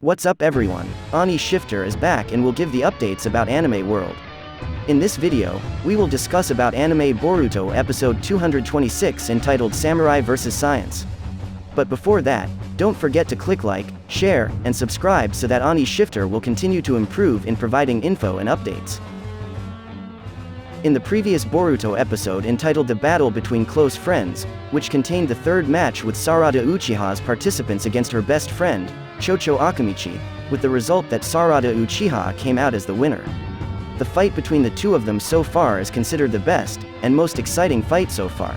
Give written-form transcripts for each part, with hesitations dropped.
What's up everyone, Ani Shifter is back and will give the updates about Anime World. In this video, we will discuss about anime Boruto episode 226 entitled Samurai vs Science. But before that, don't forget to click like, share, and subscribe so that Ani Shifter will continue to improve in providing info and updates. In the previous Boruto episode entitled The Battle Between Close Friends, which contained the third match with Sarada Uchiha's participants against her best friend, Chocho Akamichi, with the result that Sarada Uchiha came out as the winner. The fight between the two of them so far is considered the best, and most exciting fight so far.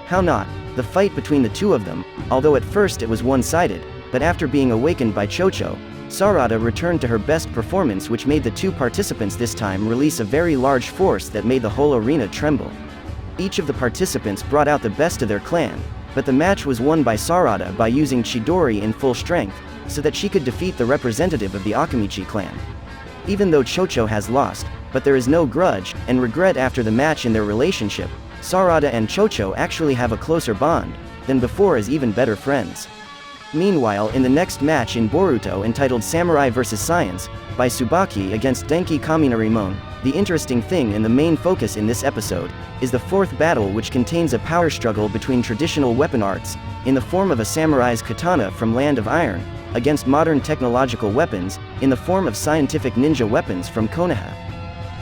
How not, the fight between the two of them, although at first it was one-sided, but after being awakened by Chocho, Sarada returned to her best performance, which made the two participants this time release a very large force that made the whole arena tremble. Each of the participants brought out the best of their clan, but the match was won by Sarada by using Chidori in full strength, so that she could defeat the representative of the Akamichi clan. Even though Chocho has lost, but there is no grudge and regret after the match in their relationship, Sarada and Chocho actually have a closer bond than before as even better friends. Meanwhile, in the next match in Boruto entitled Samurai vs Science, by Tsubaki against Denki Kaminarimon, the interesting thing and the main focus in this episode is the fourth battle, which contains a power struggle between traditional weapon arts, in the form of a samurai's katana from Land of Iron, against modern technological weapons, in the form of scientific ninja weapons from Konoha.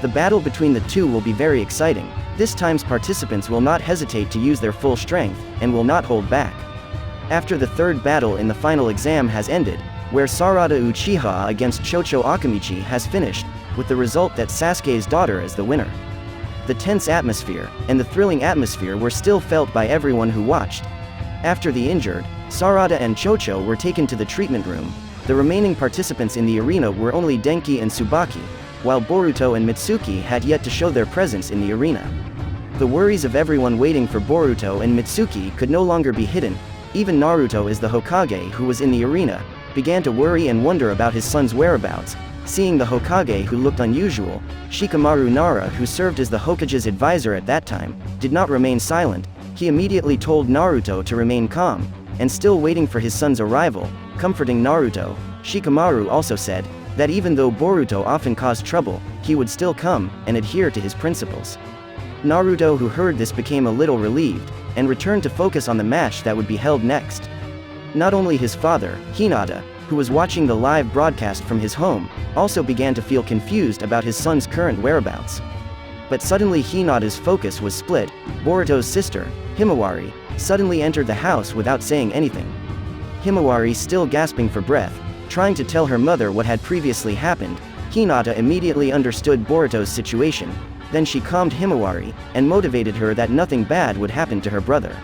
The battle between the two will be very exciting. This time's participants will not hesitate to use their full strength, and will not hold back. After the third battle in the final exam has ended, where Sarada Uchiha against Chocho Akamichi has finished, with the result that Sasuke's daughter is the winner. The tense atmosphere, and the thrilling atmosphere were still felt by everyone who watched. After the injured, Sarada and Chocho were taken to the treatment room. The remaining participants in the arena were only Denki and Tsubaki, while Boruto and Mitsuki had yet to show their presence in the arena. The worries of everyone waiting for Boruto and Mitsuki could no longer be hidden. Even Naruto, as the Hokage who was in the arena, began to worry and wonder about his son's whereabouts. Seeing the Hokage who looked unusual, Shikamaru Nara, who served as the Hokage's advisor at that time, did not remain silent. He immediately told Naruto to remain calm, and still waiting for his son's arrival. Comforting Naruto, Shikamaru also said that even though Boruto often caused trouble, he would still come and adhere to his principles. Naruto, who heard this, became a little relieved, and returned to focus on the match that would be held next. Not only his father, Hinata, who was watching the live broadcast from his home, also began to feel confused about his son's current whereabouts. But suddenly Hinata's focus was split. Boruto's sister, Himawari, suddenly entered the house without saying anything. Himawari, still gasping for breath, trying to tell her mother what had previously happened. Hinata immediately understood Boruto's situation. Then she calmed Himawari, and motivated her that nothing bad would happen to her brother.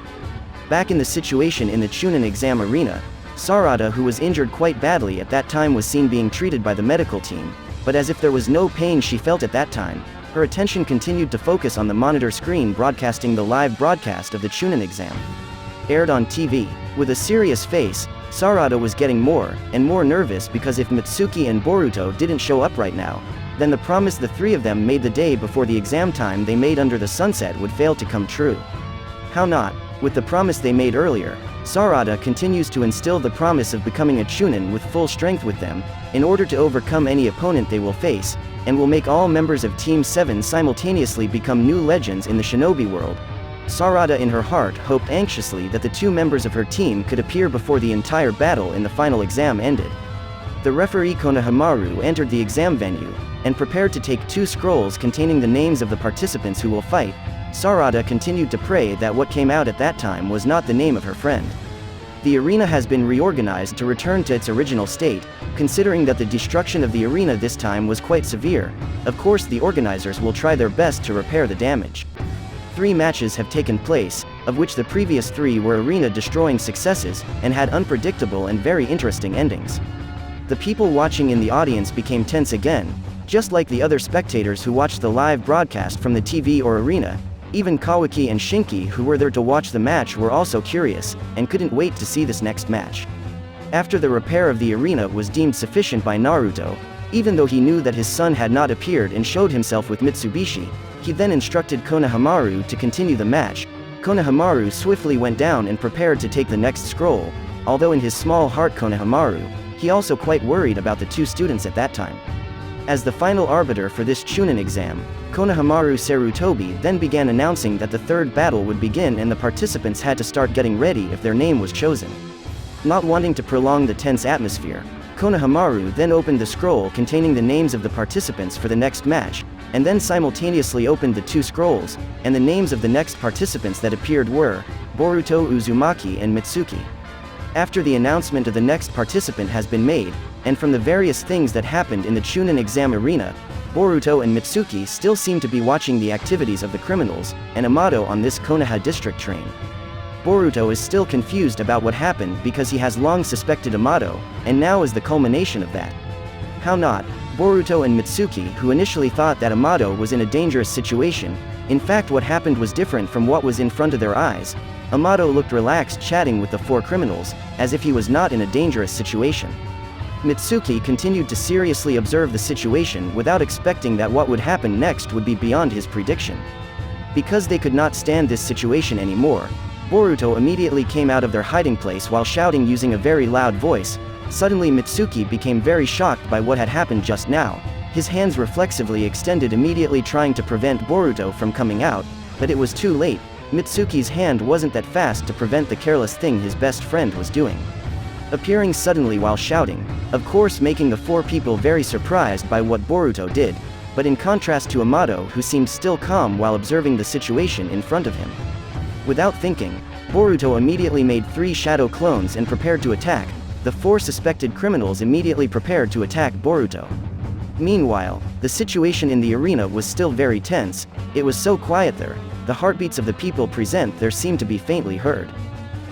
Back in the situation in the Chunin exam arena, Sarada, who was injured quite badly at that time, was seen being treated by the medical team, but as if there was no pain she felt at that time, her attention continued to focus on the monitor screen broadcasting the live broadcast of the Chunin exam. Aired on TV. With a serious face, Sarada was getting more and more nervous, because if Mitsuki and Boruto didn't show up right now, then the promise the three of them made the day before the exam time they made under the sunset would fail to come true. How not? With the promise they made earlier, Sarada continues to instill the promise of becoming a Chunin with full strength with them, in order to overcome any opponent they will face, and will make all members of Team 7 simultaneously become new legends in the shinobi world. Sarada in her heart hoped anxiously that the two members of her team could appear before the entire battle in the final exam ended. The referee Konohamaru entered the exam venue, and prepared to take two scrolls containing the names of the participants who will fight. Sarada continued to pray that what came out at that time was not the name of her friend. The arena has been reorganized to return to its original state, considering that the destruction of the arena this time was quite severe. Of course, the organizers will try their best to repair the damage. 3 matches have taken place, of which the previous 3 were arena-destroying successes, and had unpredictable and very interesting endings. The people watching in the audience became tense again, just like the other spectators who watched the live broadcast from the TV or arena. Even Kawaki and Shinki, who were there to watch the match, were also curious, and couldn't wait to see this next match. After the repair of the arena was deemed sufficient by Naruto, even though he knew that his son had not appeared and showed himself with Mitsubishi, he then instructed Konohamaru to continue the match. Konohamaru swiftly went down and prepared to take the next scroll, although in his small heart Konohamaru he also quite worried about the two students at that time. As the final arbiter for this Chunin exam, Konohamaru Sarutobi then began announcing that the third battle would begin and the participants had to start getting ready if their name was chosen. Not wanting to prolong the tense atmosphere, Konohamaru then opened the scroll containing the names of the participants for the next match, and then simultaneously opened the two scrolls, and the names of the next participants that appeared were Boruto, Uzumaki and Mitsuki. After the announcement of the next participant has been made, and from the various things that happened in the Chunin exam arena, Boruto and Mitsuki still seem to be watching the activities of the criminals and Amato on this Konoha district train. Boruto is still confused about what happened because he has long suspected Amato, and now is the culmination of that. How not, Boruto and Mitsuki, who initially thought that Amato was in a dangerous situation, in fact what happened was different from what was in front of their eyes. Amato looked relaxed chatting with the four criminals, as if he was not in a dangerous situation. Mitsuki continued to seriously observe the situation without expecting that what would happen next would be beyond his prediction. Because they could not stand this situation anymore, Boruto immediately came out of their hiding place while shouting using a very loud voice. Suddenly Mitsuki became very shocked by what had happened just now. His hands reflexively extended immediately trying to prevent Boruto from coming out, but it was too late. Mitsuki's hand wasn't that fast to prevent the careless thing his best friend was doing. Appearing suddenly while shouting, of course making the four people very surprised by what Boruto did, but in contrast to Amato who seemed still calm while observing the situation in front of him. Without thinking, Boruto immediately made 3 shadow clones and prepared to attack. The 4 suspected criminals immediately prepared to attack Boruto. Meanwhile, the situation in the arena was still very tense. It was so quiet there, the heartbeats of the people present there seemed to be faintly heard.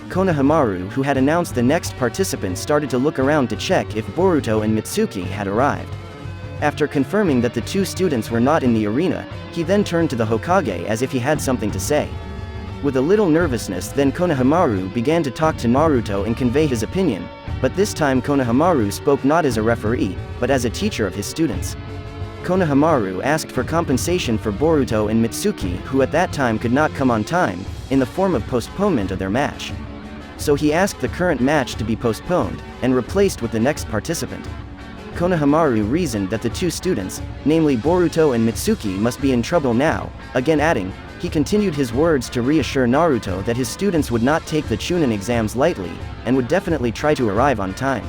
Konohamaru, who had announced the next participant, started to look around to check if Boruto and Mitsuki had arrived. After confirming that the 2 students were not in the arena, he then turned to the Hokage as if he had something to say. With a little nervousness, then Konohamaru began to talk to Naruto and convey his opinion, but this time Konohamaru spoke not as a referee, but as a teacher of his students. Konohamaru asked for compensation for Boruto and Mitsuki, who at that time could not come on time, in the form of postponement of their match. So he asked the current match to be postponed, and replaced with the next participant. Konohamaru reasoned that the 2 students, namely Boruto and Mitsuki, must be in trouble now, again adding, he continued his words to reassure Naruto that his students would not take the Chunin exams lightly, and would definitely try to arrive on time.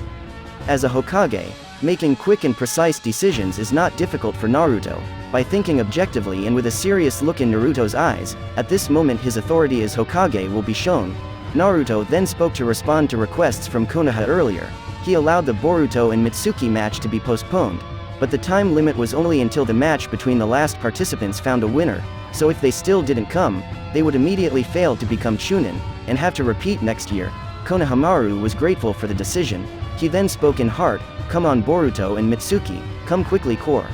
As a Hokage, making quick and precise decisions is not difficult for Naruto. By thinking objectively and with a serious look in Naruto's eyes, at this moment his authority as Hokage will be shown. Naruto then spoke to respond to requests from Konoha earlier. He allowed the Boruto and Mitsuki match to be postponed, but the time limit was only until the match between the last participants found a winner, so if they still didn't come, they would immediately fail to become Chunin, and have to repeat next year. Konohamaru was grateful for the decision. He then spoke in heart, "Come on Boruto and Mitsuki, come quickly core."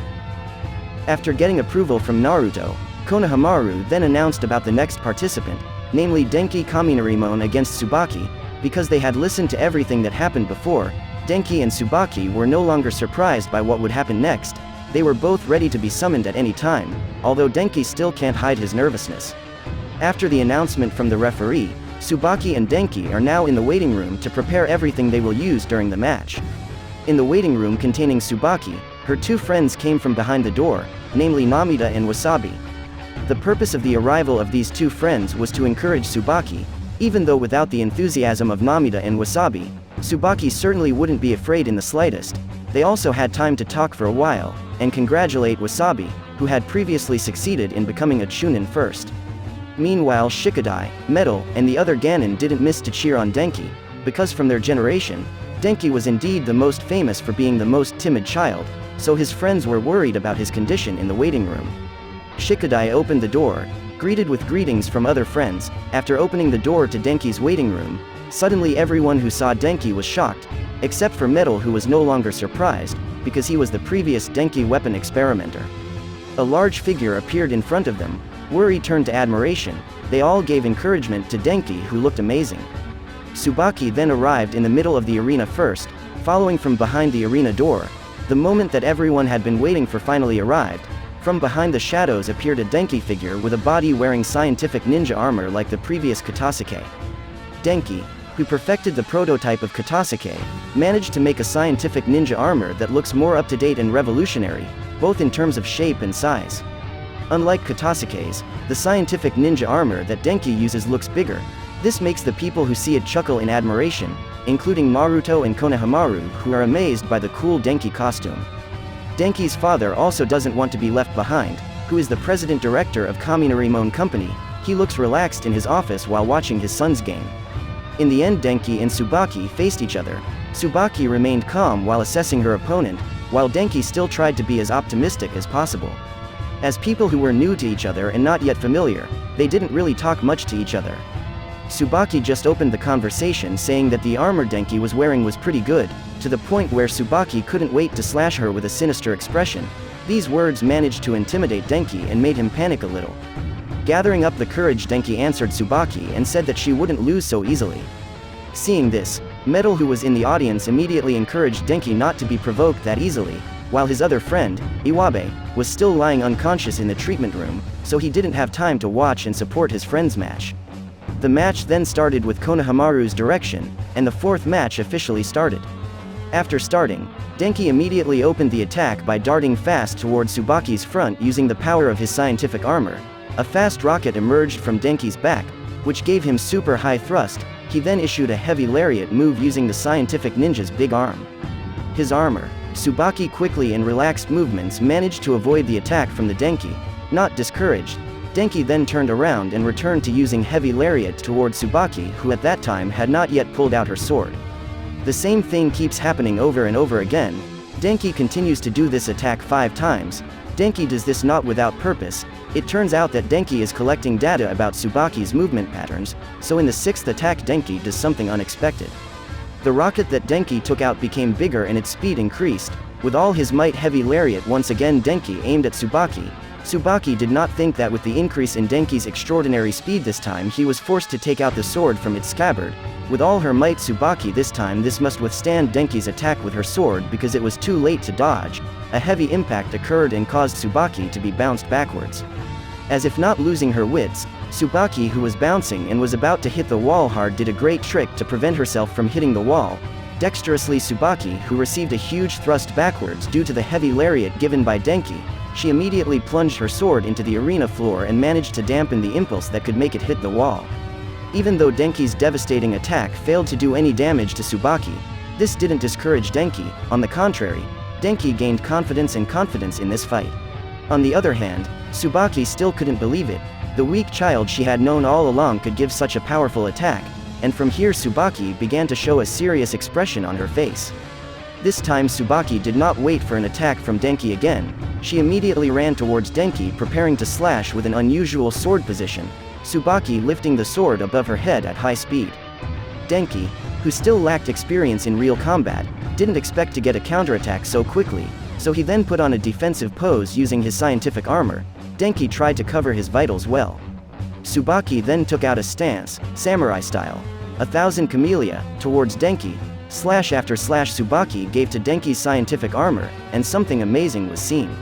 After getting approval from Naruto, Konohamaru then announced about the next participant, namely Denki Kaminarimon against Tsubaki. Because they had listened to everything that happened before, Denki and Tsubaki were no longer surprised by what would happen next. They were both ready to be summoned at any time, although Denki still can't hide his nervousness. After the announcement from the referee, Tsubaki and Denki are now in the waiting room to prepare everything they will use during the match. In the waiting room containing Tsubaki, her 2 friends came from behind the door, namely Namida and Wasabi. The purpose of the arrival of these 2 friends was to encourage Tsubaki. Even though without the enthusiasm of Namida and Wasabi, Tsubaki certainly wouldn't be afraid in the slightest. They also had time to talk for a while, and congratulate Wasabi, who had previously succeeded in becoming a Chunin first. Meanwhile Shikadai, Metal, and the other Ganon didn't miss to cheer on Denki, because from their generation, Denki was indeed the most famous for being the most timid child, so his friends were worried about his condition in the waiting room. Shikadai opened the door, greeted with greetings from other friends. After opening the door to Denki's waiting room, suddenly everyone who saw Denki was shocked, except for Metal, who was no longer surprised, because he was the previous Denki weapon experimenter. A large figure appeared in front of them. Worry turned to admiration. They all gave encouragement to Denki, who looked amazing. Tsubaki then arrived in the middle of the arena first, following from behind the arena door. The moment that everyone had been waiting for finally arrived. From behind the shadows appeared a Denki figure with a body wearing scientific ninja armor like the previous Katasuke. Denki, who perfected the prototype of Katasuke, managed to make a scientific ninja armor that looks more up-to-date and revolutionary, both in terms of shape and size. Unlike Katasuke's, the scientific ninja armor that Denki uses looks bigger. This makes the people who see it chuckle in admiration, including Boruto and Konohamaru, who are amazed by the cool Denki costume. Denki's father also doesn't want to be left behind, who is the president-director of Kaminarimon Company. He looks relaxed in his office while watching his son's game. In the end, Denki and Tsubaki faced each other. Tsubaki remained calm while assessing her opponent, while Denki still tried to be as optimistic as possible. As people who were new to each other and not yet familiar, they didn't really talk much to each other. Tsubaki just opened the conversation saying that the armor Denki was wearing was pretty good, to the point where Tsubaki couldn't wait to slash her with a sinister expression. These words managed to intimidate Denki and made him panic a little. Gathering up the courage, Denki answered Tsubaki and said that she wouldn't lose so easily. Seeing this, Metal, who was in the audience, immediately encouraged Denki not to be provoked that easily, while his other friend, Iwabe, was still lying unconscious in the treatment room, so he didn't have time to watch and support his friend's match. The match then started with Konohamaru's direction, and the fourth match officially started. After starting, Denki immediately opened the attack by darting fast toward Tsubaki's front using the power of his scientific armor. A fast rocket emerged from Denki's back, which gave him super high thrust. He then issued a heavy lariat move using the scientific ninja's big arm. His armor, Tsubaki quickly and relaxed movements managed to avoid the attack from the Denki. Not discouraged, Denki then turned around and returned to using heavy lariat toward Tsubaki, who at that time had not yet pulled out her sword. The same thing keeps happening over and over again. Denki continues to do this attack 5 times. Denki does this not without purpose. It turns out that Denki is collecting data about Tsubaki's movement patterns, so in the 6th attack Denki does something unexpected. The rocket that Denki took out became bigger and its speed increased. With all his might, heavy lariat once again Denki aimed at Tsubaki. Tsubaki did not think that with the increase in Denki's extraordinary speed this time he was forced to take out the sword from its scabbard. With all her might, Tsubaki this time must withstand Denki's attack with her sword because it was too late to dodge. A heavy impact occurred and caused Tsubaki to be bounced backwards. As if not losing her wits, Tsubaki, who was bouncing and was about to hit the wall hard, did a great trick to prevent herself from hitting the wall. Dexterously, Tsubaki, who received a huge thrust backwards due to the heavy lariat given by Denki, she immediately plunged her sword into the arena floor and managed to dampen the impulse that could make it hit the wall. Even though Denki's devastating attack failed to do any damage to Tsubaki, this didn't discourage Denki. On the contrary, Denki gained confidence in this fight. On the other hand, Tsubaki still couldn't believe it. The weak child she had known all along could give such a powerful attack, and from here Tsubaki began to show a serious expression on her face. This time Tsubaki did not wait for an attack from Denki again. She immediately ran towards Denki, preparing to slash with an unusual sword position, Tsubaki lifting the sword above her head at high speed. Denki, who still lacked experience in real combat, didn't expect to get a counterattack so quickly, so he then put on a defensive pose using his scientific armor. Denki tried to cover his vitals well. Tsubaki then took out a stance, samurai style, 1,000 camellia, towards Denki. Slash after slash Tsubaki gave to Denki's scientific armor, and something amazing was seen.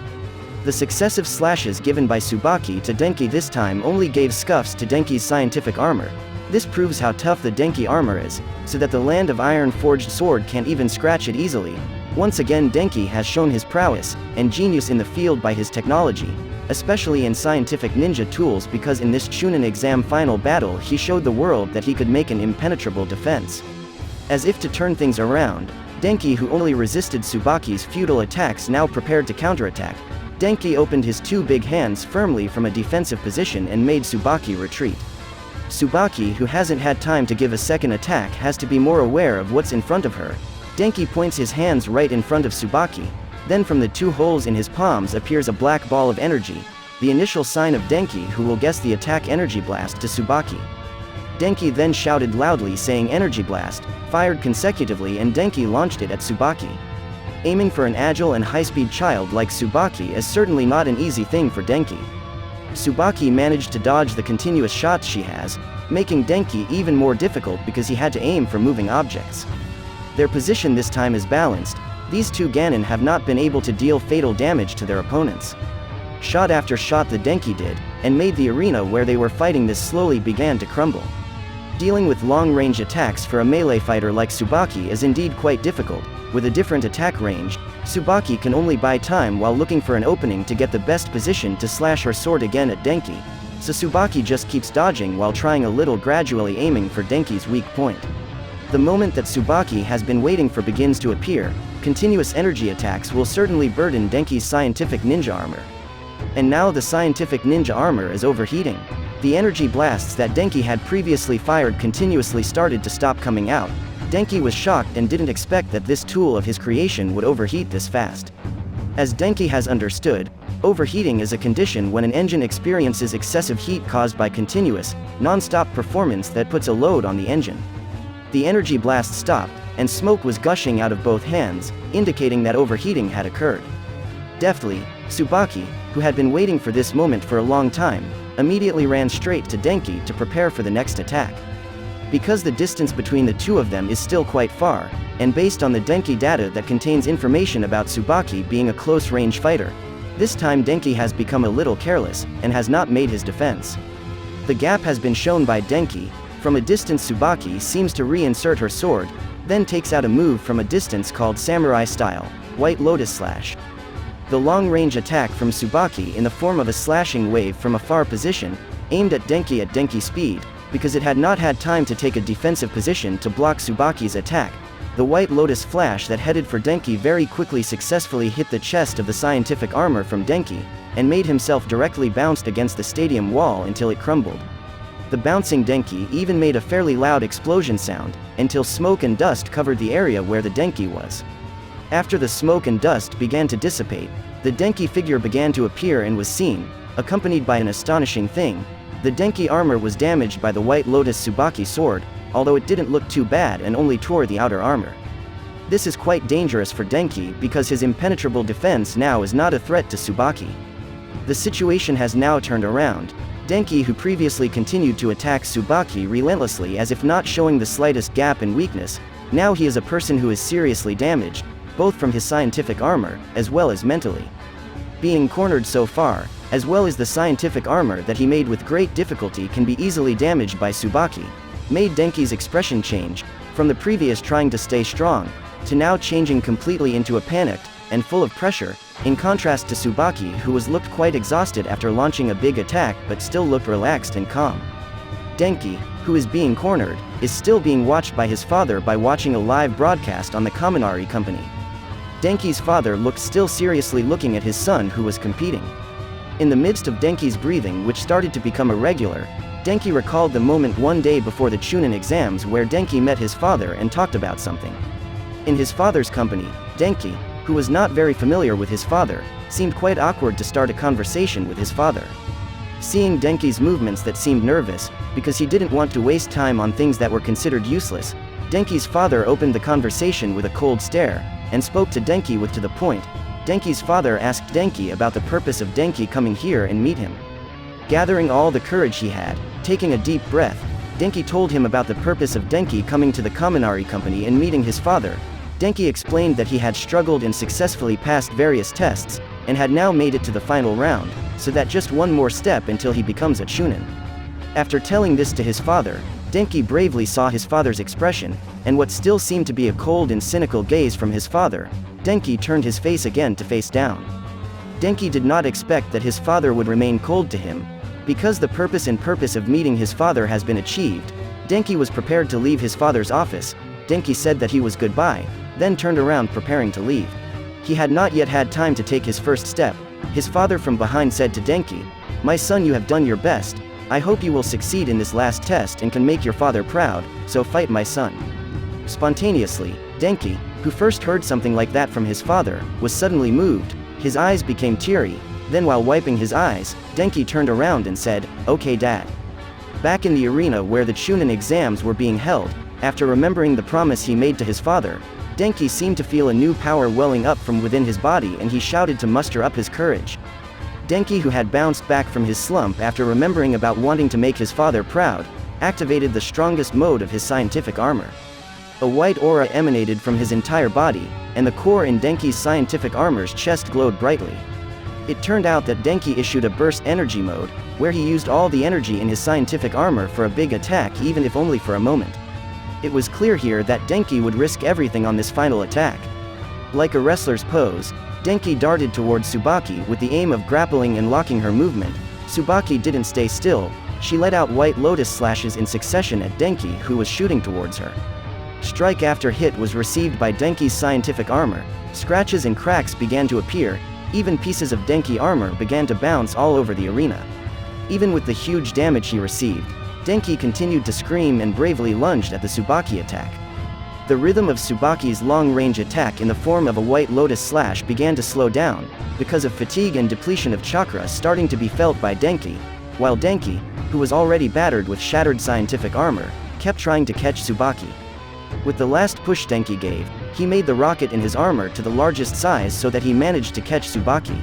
The successive slashes given by Tsubaki to Denki this time only gave scuffs to Denki's scientific armor. This proves how tough the Denki armor is, so that the land of iron forged sword can't even scratch it easily. Once again Denki has shown his prowess and genius in the field by his technology, especially in scientific ninja tools, because in this Chunin exam final battle he showed the world that he could make an impenetrable defense. As if to turn things around, Denki, who only resisted Tsubaki's futile attacks, now prepared to counterattack. Denki opened his 2 big hands firmly from a defensive position and made Tsubaki retreat. Tsubaki, who hasn't had time to give a second attack, has to be more aware of what's in front of her. Denki points his hands right in front of Tsubaki. Then from the 2 holes in his palms appears a black ball of energy, the initial sign of Denki, who will guess the attack energy blast to Tsubaki. Denki then shouted loudly saying energy blast, fired consecutively, and Denki launched it at Tsubaki. Aiming for an agile and high-speed child like Tsubaki is certainly not an easy thing for Denki. Tsubaki managed to dodge the continuous shots she has, making Denki even more difficult because he had to aim for moving objects. Their position this time is balanced. These 2 Ganon have not been able to deal fatal damage to their opponents. Shot after shot the Denki did, and made the arena where they were fighting this slowly began to crumble. Dealing with long-range attacks for a melee fighter like Tsubaki is indeed quite difficult. With a different attack range, Tsubaki can only buy time while looking for an opening to get the best position to slash her sword again at Denki, so Tsubaki just keeps dodging while trying a little, gradually aiming for Denki's weak point. The moment that Tsubaki has been waiting for begins to appear, continuous energy attacks will certainly burden Denki's scientific ninja armor. And now the scientific ninja armor is overheating. The energy blasts that Denki had previously fired continuously started to stop coming out. Denki was shocked and didn't expect that this tool of his creation would overheat this fast. As Denki has understood, overheating is a condition when an engine experiences excessive heat caused by continuous, non-stop performance that puts a load on the engine. The energy blast stopped, and smoke was gushing out of both hands, indicating that overheating had occurred. Deftly, Tsubaki, who had been waiting for this moment for a long time, immediately ran straight to Denki to prepare for the next attack. Because the distance between the two of them is still quite far, and based on the Denki data that contains information about Tsubaki being a close-range fighter, this time Denki has become a little careless, and has not made his defense. The gap has been shown by Denki. From a distance Tsubaki seems to reinsert her sword, then takes out a move from a distance called Samurai Style, White Lotus Slash. The long-range attack from Tsubaki in the form of a slashing wave from a far position, aimed at Denki speed, because it had not had time to take a defensive position to block Tsubaki's attack. The White Lotus flash that headed for Denki very quickly successfully hit the chest of the scientific armor from Denki, and made himself directly bounced against the stadium wall until it crumbled. The bouncing Denki even made a fairly loud explosion sound, until smoke and dust covered the area where the Denki was. After the smoke and dust began to dissipate, the Denki figure began to appear and was seen, accompanied by an astonishing thing. The Denki armor was damaged by the White Lotus Tsubaki sword, although it didn't look too bad and only tore the outer armor. This is quite dangerous for Denki because his impenetrable defense now is not a threat to Tsubaki. The situation has now turned around. Denki, who previously continued to attack Tsubaki relentlessly as if not showing the slightest gap in weakness, now he is a person who is seriously damaged, both from his scientific armor, as well as mentally. Being cornered so far, as well as the scientific armor that he made with great difficulty can be easily damaged by Tsubaki, made Denki's expression change, from the previous trying to stay strong, to now changing completely into a panicked, and full of pressure, in contrast to Tsubaki, who was looked quite exhausted after launching a big attack but still looked relaxed and calm. Denki, who is being cornered, is still being watched by his father by watching a live broadcast on the Konohamaru company. Denki's father looked still seriously looking at his son who was competing. In the midst of Denki's breathing which started to become irregular, Denki recalled the moment one day before the Chunin exams where Denki met his father and talked about something. In his father's company, Denki, who was not very familiar with his father, seemed quite awkward to start a conversation with his father. Seeing Denki's movements that seemed nervous, because he didn't want to waste time on things that were considered useless, Denki's father opened the conversation with a cold stare, and spoke to Denki with to the point. Denki's father asked Denki about the purpose of Denki coming here and meet him. Gathering all the courage he had, taking a deep breath, Denki told him about the purpose of Denki coming to the Konohamaru company and meeting his father. Denki explained that he had struggled and successfully passed various tests, and had now made it to the final round, so that just one more step until he becomes a Chunin. After telling this to his father, Denki bravely saw his father's expression, and what still seemed to be a cold and cynical gaze from his father. Denki turned his face again to face down. Denki did not expect that his father would remain cold to him. Because the purpose of meeting his father has been achieved, Denki was prepared to leave his father's office. Denki said that he was goodbye, then turned around preparing to leave. He had not yet had time to take his first step. His father from behind said to Denki, "My son, you have done your best. I hope you will succeed in this last test and can make your father proud, so fight, my son." Spontaneously, Denki, who first heard something like that from his father, was suddenly moved. His eyes became teary. Then while wiping his eyes, Denki turned around and said, "Okay, Dad." Back in the arena where the Chunin exams were being held, after remembering the promise he made to his father, Denki seemed to feel a new power welling up from within his body, and he shouted to muster up his courage. Denki, who had bounced back from his slump after remembering about wanting to make his father proud, activated the strongest mode of his scientific armor. A white aura emanated from his entire body, and the core in Denki's scientific armor's chest glowed brightly. It turned out that Denki issued a burst energy mode, where he used all the energy in his scientific armor for a big attack even if only for a moment. It was clear here that Denki would risk everything on this final attack. Like a wrestler's pose, Denki darted towards Tsubaki with the aim of grappling and locking her movement. Tsubaki didn't stay still, she let out white lotus slashes in succession at Denki, who was shooting towards her. Strike after hit was received by Denki's scientific armor, scratches and cracks began to appear, even pieces of Denki armor began to bounce all over the arena. Even with the huge damage he received, Denki continued to scream and bravely lunged at the Tsubaki attack. The rhythm of Tsubaki's long-range attack in the form of a white lotus slash began to slow down, because of fatigue and depletion of chakra starting to be felt by Denki, while Denki, who was already battered with shattered scientific armor, kept trying to catch Tsubaki. With the last push Denki gave, he made the rocket in his armor to the largest size so that he managed to catch Tsubaki.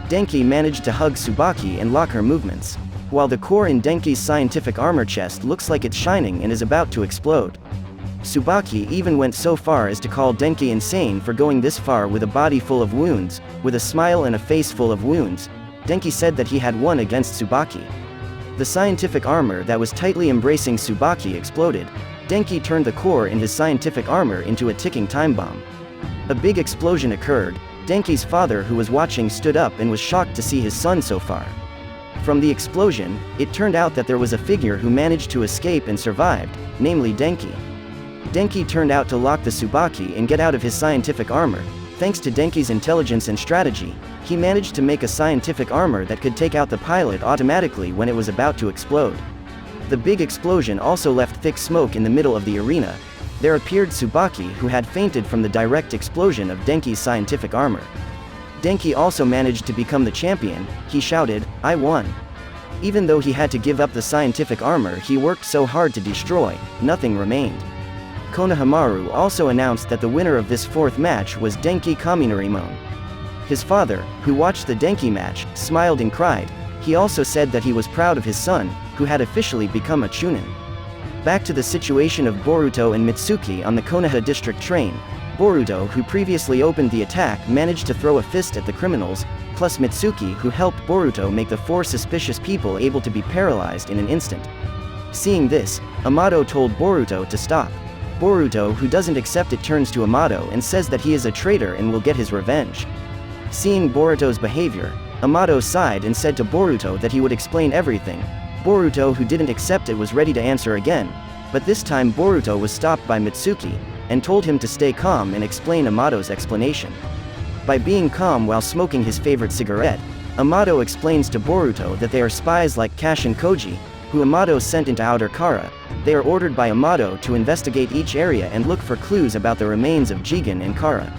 Denki managed to hug Tsubaki and lock her movements, while the core in Denki's scientific armor chest looks like it's shining and is about to explode. Tsubaki even went so far as to call Denki insane for going this far with a body full of wounds. With a smile and a face full of wounds, Denki said that he had won against Tsubaki. The scientific armor that was tightly embracing Tsubaki exploded. Denki turned the core in his scientific armor into a ticking time bomb. A big explosion occurred. Denki's father, who was watching, stood up and was shocked to see his son so far. From the explosion, it turned out that there was a figure who managed to escape and survived, namely Denki. Denki turned out to lock the Tsubaki and get out of his scientific armor. Thanks to Denki's intelligence and strategy, he managed to make a scientific armor that could take out the pilot automatically when it was about to explode. The big explosion also left thick smoke in the middle of the arena. There appeared Tsubaki, who had fainted from the direct explosion of Denki's scientific armor. Denki also managed to become the champion. He shouted, "I won." Even though he had to give up the scientific armor he worked so hard to destroy, nothing remained. Konohamaru also announced that the winner of this fourth match was Denki Kaminarimon. His father, who watched the Denki match, smiled and cried. He also said that he was proud of his son, who had officially become a Chunin. Back to the situation of Boruto and Mitsuki on the Konoha district train. Boruto, who previously opened the attack, managed to throw a fist at the criminals, plus Mitsuki, who helped Boruto make the 4 suspicious people able to be paralyzed in an instant. Seeing this, Amato told Boruto to stop. Boruto, who doesn't accept it, turns to Amato and says that he is a traitor and will get his revenge. Seeing Boruto's behavior, Amato sighed and said to Boruto that he would explain everything. Boruto, who didn't accept it, was ready to answer again, but this time Boruto was stopped by Mitsuki, and told him to stay calm and explain Amato's explanation. By being calm while smoking his favorite cigarette, Amato explains to Boruto that they are spies like Cash and Koji, who Amato sent into Outer Kara. They are ordered by Amato to investigate each area and look for clues about the remains of Jigen and Kara.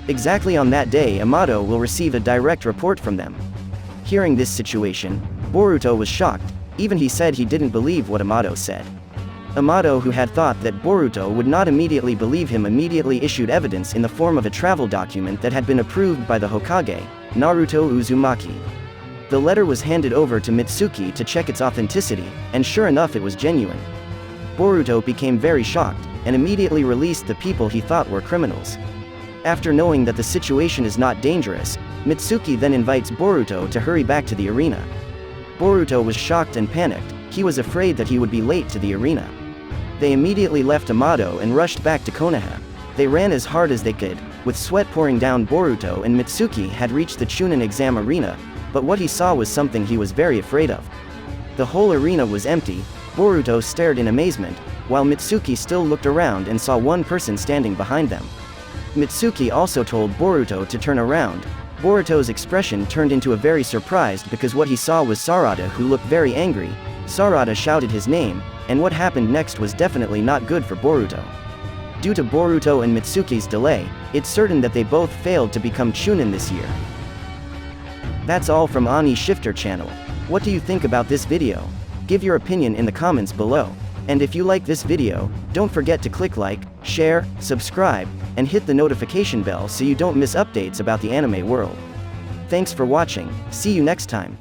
Exactly on that day Amato will receive a direct report from them. Hearing this situation, Boruto was shocked. Even he said he didn't believe what Amato said. Amato, who had thought that Boruto would not immediately believe him, immediately issued evidence in the form of a travel document that had been approved by the Hokage, Naruto Uzumaki. The letter was handed over to Mitsuki to check its authenticity, and sure enough it was genuine. Boruto became very shocked, and immediately released the people he thought were criminals. After knowing that the situation is not dangerous, Mitsuki then invites Boruto to hurry back to the arena. Boruto was shocked and panicked. He was afraid that he would be late to the arena. They immediately left Amato and rushed back to Konoha. They ran as hard as they could, with sweat pouring down. Boruto and Mitsuki had reached the Chunin exam arena, but what he saw was something he was very afraid of. The whole arena was empty. Boruto stared in amazement, while Mitsuki still looked around and saw one person standing behind them. Mitsuki also told Boruto to turn around. Boruto's expression turned into a very surprised because what he saw was Sarada, who looked very angry. Sarada shouted his name, and what happened next was definitely not good for Boruto. Due to Boruto and Mitsuki's delay, it's certain that they both failed to become Chunin this year. That's all from Ani Shifter channel. What do you think about this video? Give your opinion in the comments below. And if you like this video, don't forget to click like, share, subscribe, and hit the notification bell so you don't miss updates about the anime world. Thanks for watching. See you next time.